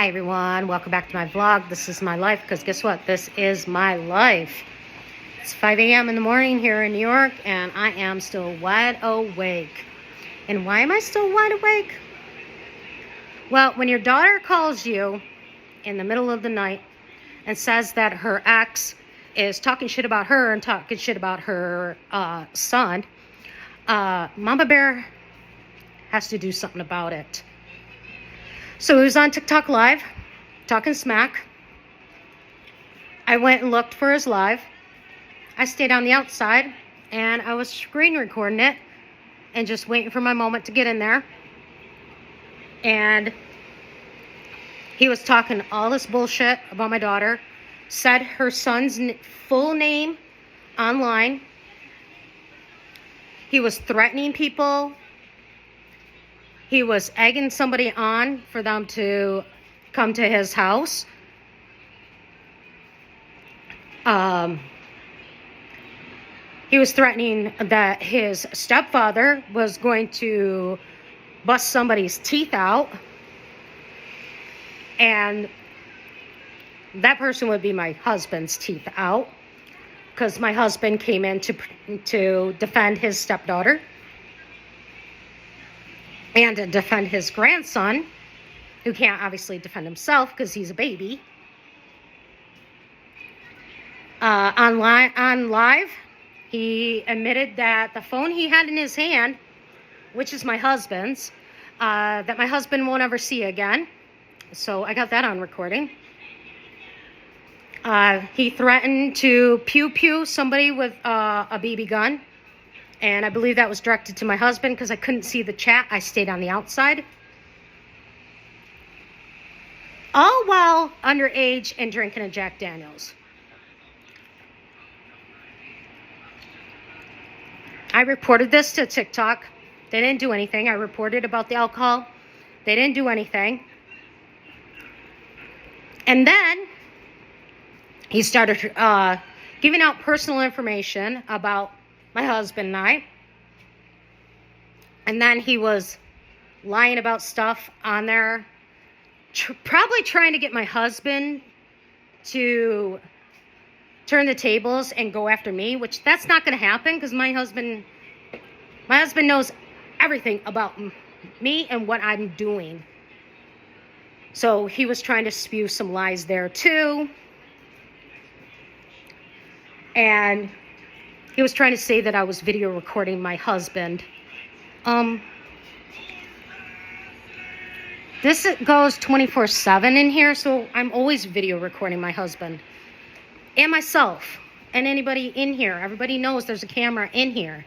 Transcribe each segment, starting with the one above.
Hi everyone, welcome back to my vlog. This is my life, because guess what? This is my life. It's 5 a.m. in the morning here in New York, and I am still wide awake. And why am I still wide awake? Well, when your daughter calls you in the middle of the night and says that her ex is talking shit about her and talking shit about her son, Mama Bear has to do something about it. So he was on TikTok Live, talking smack. I went and looked for his live. I stayed on the outside, and I was screen recording it and just waiting for my moment to get in there. And he was talking all this bullshit about my daughter, said her son's full name online. He was threatening people. He was egging somebody on for them to come to his house. He was threatening that his stepfather was going to bust somebody's teeth out. And that person would be my husband's teeth out, because my husband came in to defend his stepdaughter and to defend his grandson, who can't obviously defend himself because he's a baby. On live, he admitted that the phone he had in his hand, which is my husband's, that my husband won't ever see again. So I got that on recording. He threatened to pew somebody with a BB gun. And I believe that was directed to my husband, because I couldn't see the chat. I stayed on the outside. All while underage and drinking a Jack Daniels. I reported this to TikTok. They didn't do anything. I reported about the alcohol. They didn't do anything. And then he started giving out personal information about my husband and I. And then he was lying about stuff on there. Probably trying to get my husband to turn the tables and go after me, which that's not going to happen, because my husband knows everything about me and what I'm doing. So he was trying to spew some lies there too. And he was trying to say that I was video recording my husband. This goes 24/7 in here, so I'm always video recording my husband. And myself. And anybody in here. Everybody knows there's a camera in here.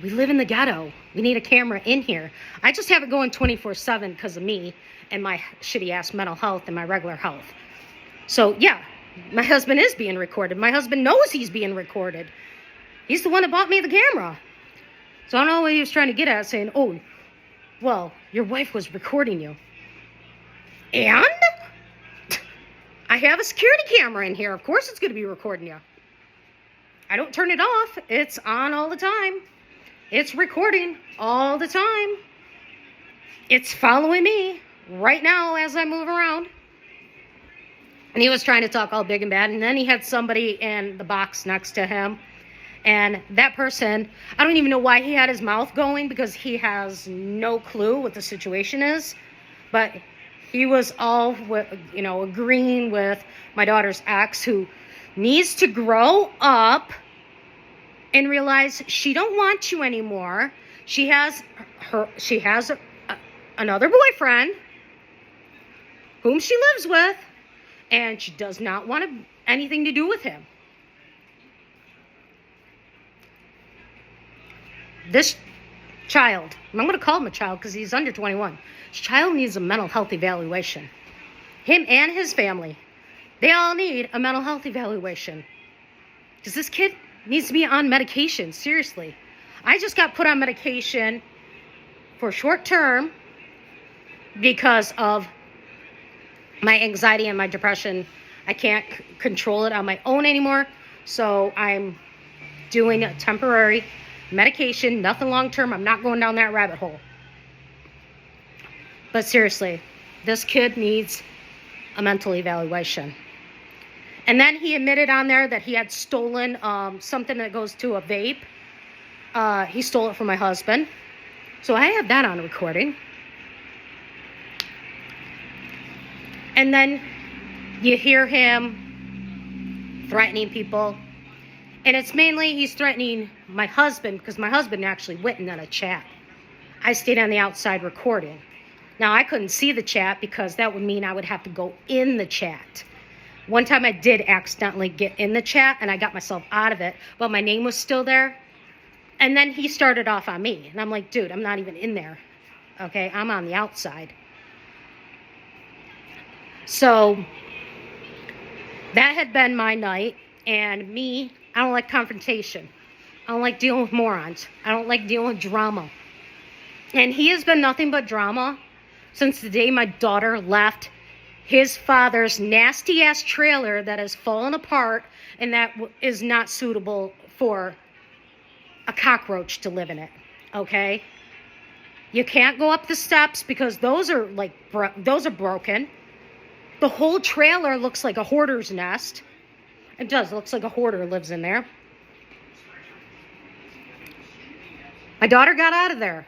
We live in the ghetto. We need a camera in here. I just have it going 24/7 because of me and my shitty ass mental health and my regular health. So yeah, my husband is being recorded. My husband knows he's being recorded. He's the one that bought me the camera. So I don't know what he was trying to get at, saying, oh, well, your wife was recording you. And I have a security camera in here. Of course it's going to be recording you. I don't turn it off. It's on all the time. It's recording all the time. It's following me right now as I move around. And he was trying to talk all big and bad. And then he had somebody in the box next to him. And that person, I don't even know why he had his mouth going, because he has no clue what the situation is. But he was all, agreeing with my daughter's ex, who needs to grow up and realize she don't want you anymore. She has another boyfriend whom she lives with, and she does not want anything to do with him. This child, I'm going to call him a child because he's under 21. This child needs a mental health evaluation. Him and his family. They all need a mental health evaluation. Because this kid needs to be on medication, seriously. I just got put on medication for short term because of my anxiety and my depression. I can't control it on my own anymore. So I'm doing a temporary medication, nothing long term. I'm not going down that rabbit hole. But seriously, This kid needs a mental evaluation. And then he admitted on there that he had stolen something that goes to a vape. He stole it from my husband. So I have that on recording. And then you hear him threatening people. And it's mainly he's threatening my husband because my husband actually went in on a chat. I stayed on the outside recording. Now, I couldn't see the chat because that would mean I would have to go in the chat. One time I did accidentally get in the chat and I got myself out of it, but my name was still there. And then he started off on me. And I'm like, dude, I'm not even in there. Okay, I'm on the outside. So that had been my night. And me, I don't like confrontation. I don't like dealing with morons. I don't like dealing with drama. And he has been nothing but drama since the day my daughter left his father's nasty ass trailer that has fallen apart and that is not suitable for a cockroach to live in it. Okay? You can't go up the steps because those are broken. The whole trailer looks like a hoarder's nest. It does. It looks like a hoarder lives in there. My daughter got out of there.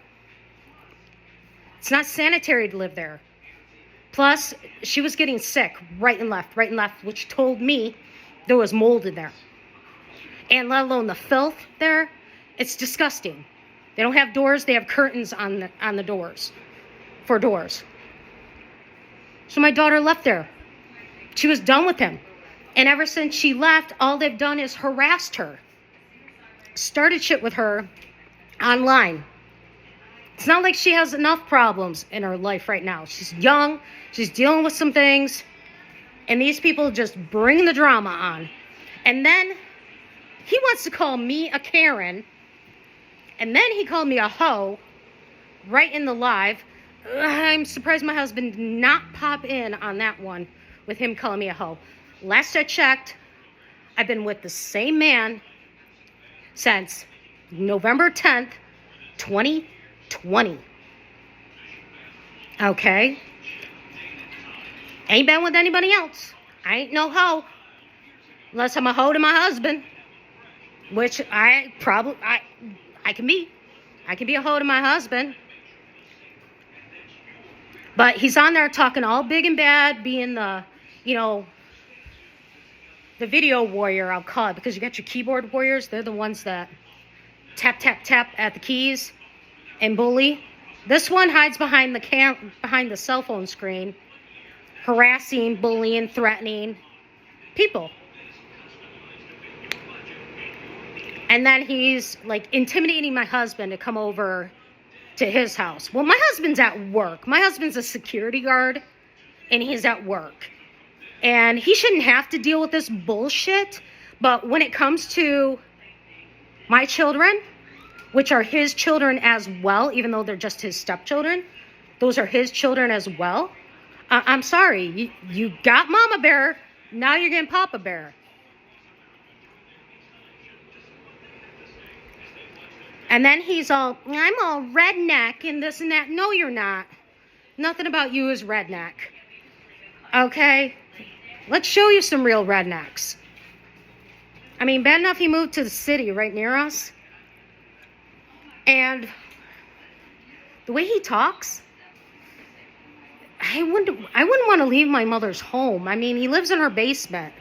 It's not sanitary to live there. Plus, she was getting sick right and left, which told me there was mold in there. And let alone the filth there, it's disgusting. They don't have doors, they have curtains on the doors, for doors. So my daughter left there. She was done with him. And ever since she left, all they've done is harassed her. Started shit with her online. It's not like she has enough problems in her life right now. She's young. She's dealing with some things. And these people just bring the drama on. And then he wants to call me a Karen. And then he called me a hoe right in the live. I'm surprised my husband did not pop in on that one with him calling me a hoe. Last I checked, I've been with the same man since November 10th, 2020. Okay? Ain't been with anybody else. I ain't no hoe. Unless I'm a hoe to my husband. Which I can be. I can be a hoe to my husband. But he's on there talking all big and bad, being the, the video warrior, I'll call it. Because you got your keyboard warriors. They're the ones that tap, tap, tap at the keys and bully. This one hides behind the cell phone screen, harassing, bullying, threatening people. And then he's like intimidating my husband to come over to his house. Well, my husband's at work. My husband's a security guard and he's at work. And he shouldn't have to deal with this bullshit. But when it comes to my children, which are his children as well, even though they're just his stepchildren, those are his children as well. I'm sorry, you got Mama Bear, now you're getting Papa Bear. And then he's all, I'm all redneck and this and that. No, you're not. Nothing about you is redneck. Okay? Let's show you some real rednecks. I mean, bad enough he moved to the city right near us. And the way he talks, I wouldn't want to leave my mother's home. I mean, he lives in her basement.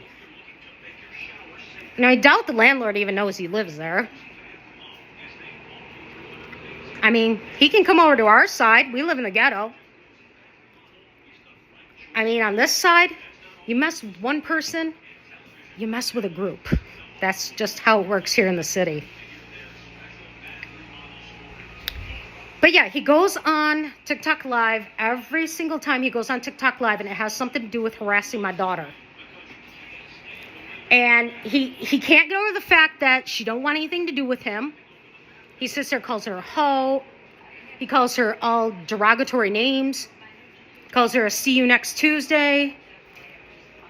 And I doubt the landlord even knows he lives there. I mean, he can come over to our side. We live in the ghetto. I mean, on this side, you mess with one person, you mess with a group. That's just how it works here in the city. But yeah, he goes on TikTok Live every single time he goes on TikTok Live, and it has something to do with harassing my daughter. And he can't get over the fact that she don't want anything to do with him. His sister calls her a hoe. He calls her all derogatory names. Calls her a see you next Tuesday.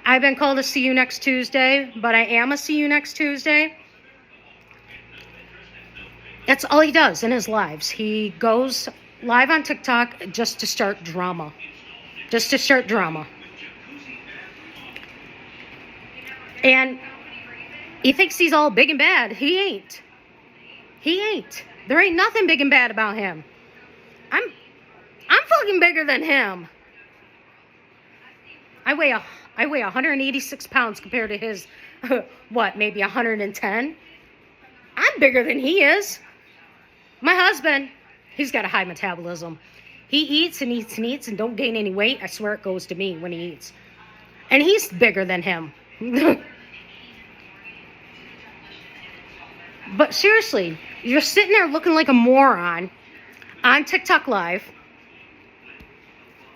I've been called a see you next Tuesday, but I am a see you next Tuesday. That's all he does in his lives. He goes live on TikTok just to start drama. just to start drama. And he thinks he's all big and bad. He ain't. He ain't. There ain't nothing big and bad about him. I'm fucking bigger than him. I weigh 186 pounds compared to his, maybe 110? I'm bigger than he is. My husband, he's got a high metabolism. He eats and eats and eats and don't gain any weight. I swear it goes to me when he eats. And he's bigger than him. But seriously, you're sitting there looking like a moron on TikTok Live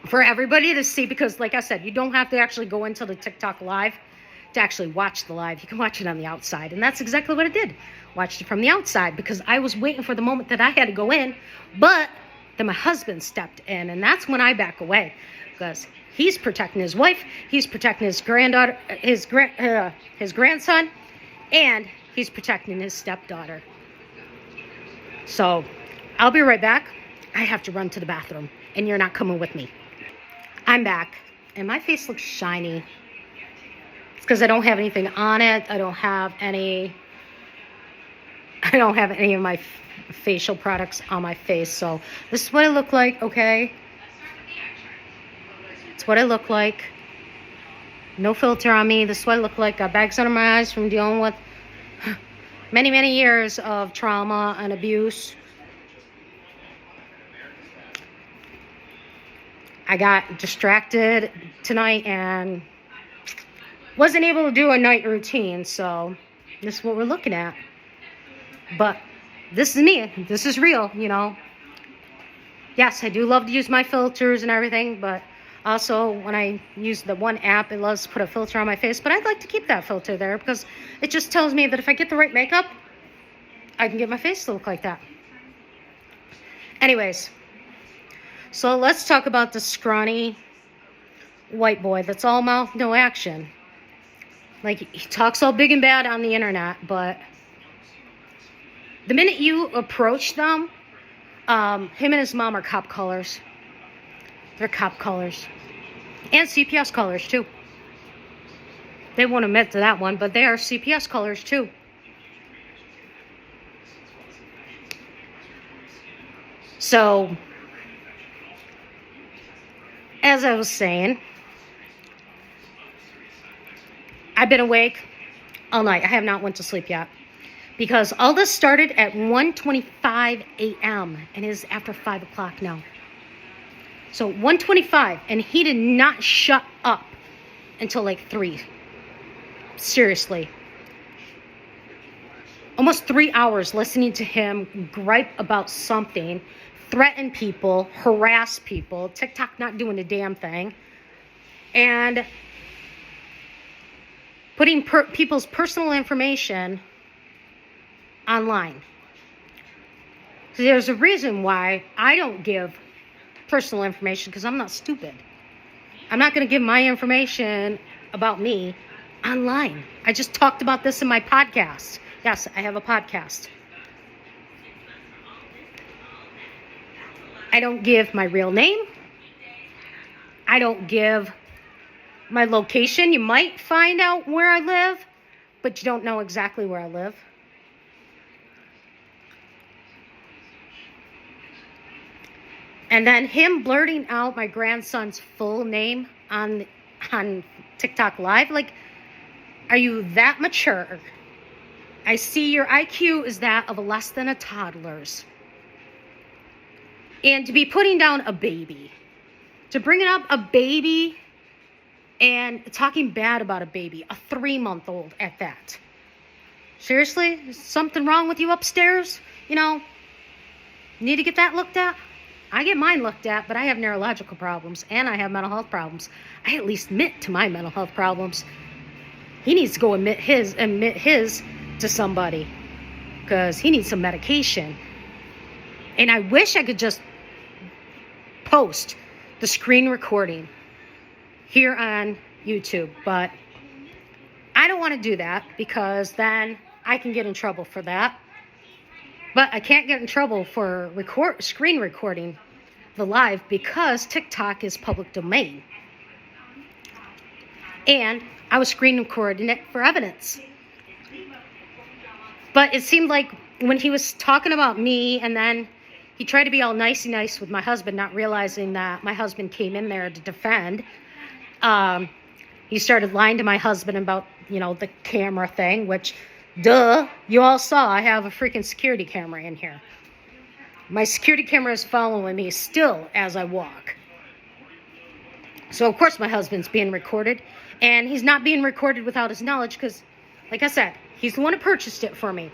for everybody to see, because like I said, you don't have to actually go into the TikTok Live to actually watch the live. You can watch it on the outside, and that's exactly what I did. Watched it from the outside because I was waiting for the moment that I had to go in, but then my husband stepped in, and that's when I back away, because he's protecting his wife, he's protecting his granddaughter, his grandson, and he's protecting his stepdaughter. So I'll be right back. I have to run to the bathroom, and you're not coming with me. I'm back, and my face looks shiny. It's because I don't have anything on it. I don't have any of my facial products on my face. So this is what I look like, okay? It's what I look like. No filter on me. This is what I look like. Got bags under my eyes from dealing with many, many years of trauma and abuse. I got distracted tonight and wasn't able to do a night routine, so this is what we're looking at. But this is me. This is real, you know. Yes, I do love to use my filters and everything, but also when I use the one app, it loves to put a filter on my face, but I'd like to keep that filter there because it just tells me that if I get the right makeup, I can get my face to look like that. Anyways, so let's talk about the scrawny white boy that's all mouth, no action. Like, he talks all big and bad on the internet, but the minute you approach them, him and his mom are cop colors. They're cop colors. And CPS colors, too. They won't admit to that one, but they are CPS colors, too. So, as I was saying, I've been awake all night. I have not went to sleep yet. Because all this started at 1:25 a.m. and it is after 5 o'clock now. So 1:25, and he did not shut up until like 3. Seriously. Almost 3 hours listening to him gripe about something, threaten people, harass people, TikTok not doing a damn thing, and putting people's personal information online. So there's a reason why I don't give personal information, because I'm not stupid. I'm not going to give my information about me online. I just talked about this in my podcast. Yes, I have a podcast. I don't give my real name. I don't give my location. You might find out where I live, but you don't know exactly where I live. And then him blurting out my grandson's full name on TikTok Live. Like, are you that mature? I see your IQ is that of a less than a toddler's. And to be putting down a baby, to bringing up a baby and talking bad about a baby, a 3-month-old at that. Seriously? Is something wrong with you upstairs? You know, need to get that looked at? I get mine looked at, but I have neurological problems and I have mental health problems. I at least admit to my mental health problems. He needs to go admit his to somebody, because he needs some medication. And I wish I could just post the screen recording here on YouTube, but I don't want to do that because then I can get in trouble for that. But I can't get in trouble for screen recording the live because TikTok is public domain. And I was screen recording it for evidence. But it seemed like when he was talking about me, and then he tried to be all nicey nice with my husband, not realizing that my husband came in there to defend. He started lying to my husband about, the camera thing, which, duh, you all saw I have a freaking security camera in here. My security camera is following me still as I walk. So, of course, my husband's being recorded. And he's not being recorded without his knowledge because, like I said, he's the one who purchased it for me.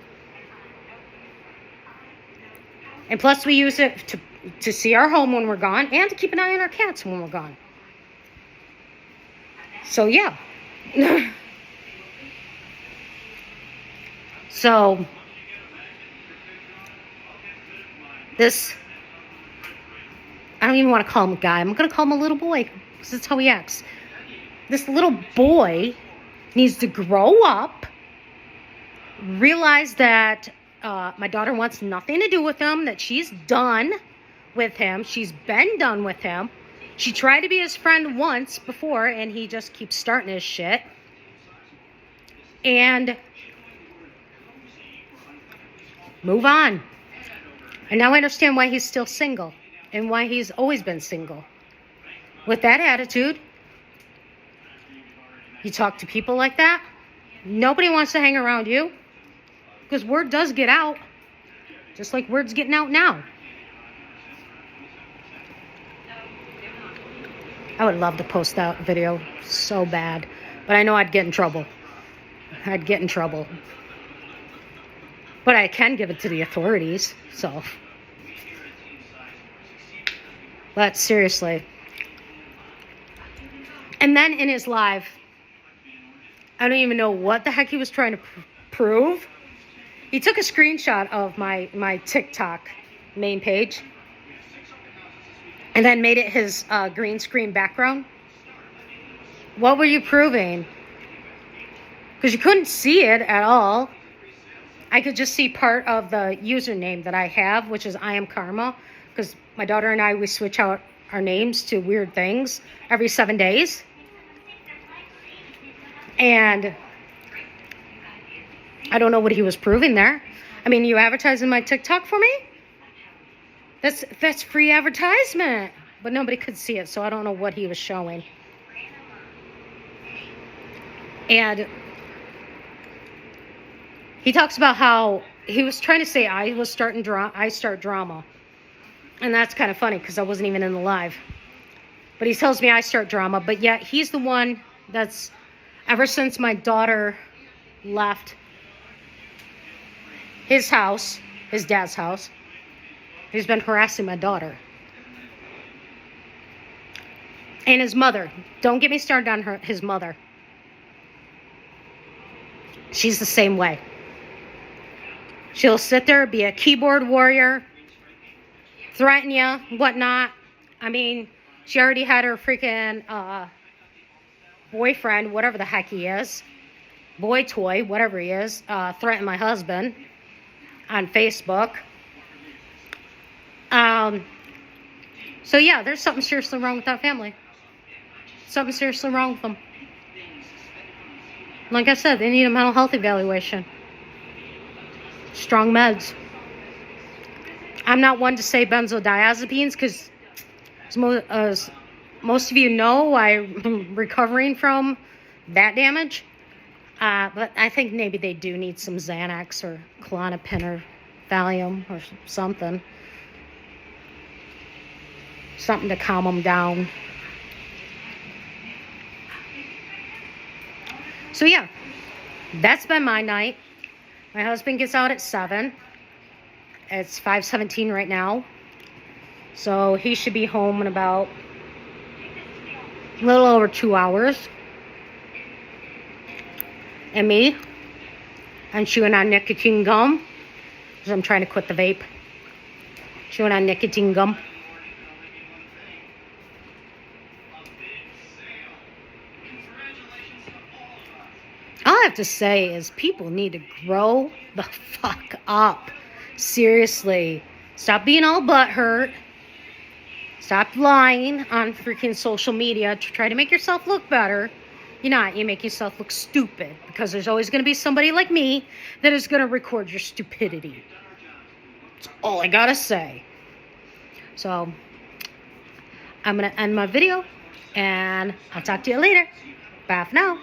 And plus, we use it to see our home when we're gone and to keep an eye on our cats when we're gone. So, yeah. So, this, I don't even want to call him a guy. I'm going to call him a little boy because that's how he acts. This little boy needs to grow up, realize that my daughter wants nothing to do with him, that she's done with him. She's been done with him. She tried to be his friend once before, and he just keeps starting his shit. And move on. And now I understand why he's still single and why he's always been single. With that attitude, you talk to people like that, nobody wants to hang around you because word does get out, just like word's getting out now. I would love to post that video so bad, but I know I'd get in trouble. But I can give it to the authorities, so. But seriously. And then in his live, I don't even know what the heck he was trying to prove. He took a screenshot of my TikTok main page and then made it his green screen background. What were you proving? Because you couldn't see it at all. I could just see part of the username that I have, which is I Am Karma, because my daughter and I, we switch out our names to weird things every 7 days. And I don't know what he was proving there. I mean, you advertising my TikTok for me? That's free advertisement. But nobody could see it, so I don't know what he was showing. And he talks about how he was trying to say I start drama. And that's kind of funny because I wasn't even in the live. But he tells me I start drama, but yet he's the one that's, ever since my daughter left his house, his dad's house, he's been harassing my daughter. And his mother. Don't get me started on his mother. She's the same way. She'll sit there, be a keyboard warrior, threaten you, whatnot. I mean, she already had her freaking boyfriend, whatever the heck he is, boy toy, whatever he is, threaten my husband on Facebook. So yeah, there's something seriously wrong with that family. Something seriously wrong with them. Like I said, they need a mental health evaluation. Strong meds. I'm not one to say benzodiazepines because as most of you know, I'm recovering from that damage. But I think maybe they do need some Xanax or Klonopin or Valium or something. Something to calm them down. So yeah, that's been my night. My husband gets out at 7. It's 5:17 right now. So he should be home in about a little over 2 hours. And me, I'm chewing on nicotine gum because I'm trying to quit the vape. Chewing on nicotine gum. All I have to say is people need to grow the fuck up. Seriously. Stop being all butthurt. Stop lying on freaking social media to try to make yourself look better. You're not. You make yourself look stupid because there's always going to be somebody like me that is going to record your stupidity. That's all I got to say. So I'm going to end my video and I'll talk to you later. Bye for now.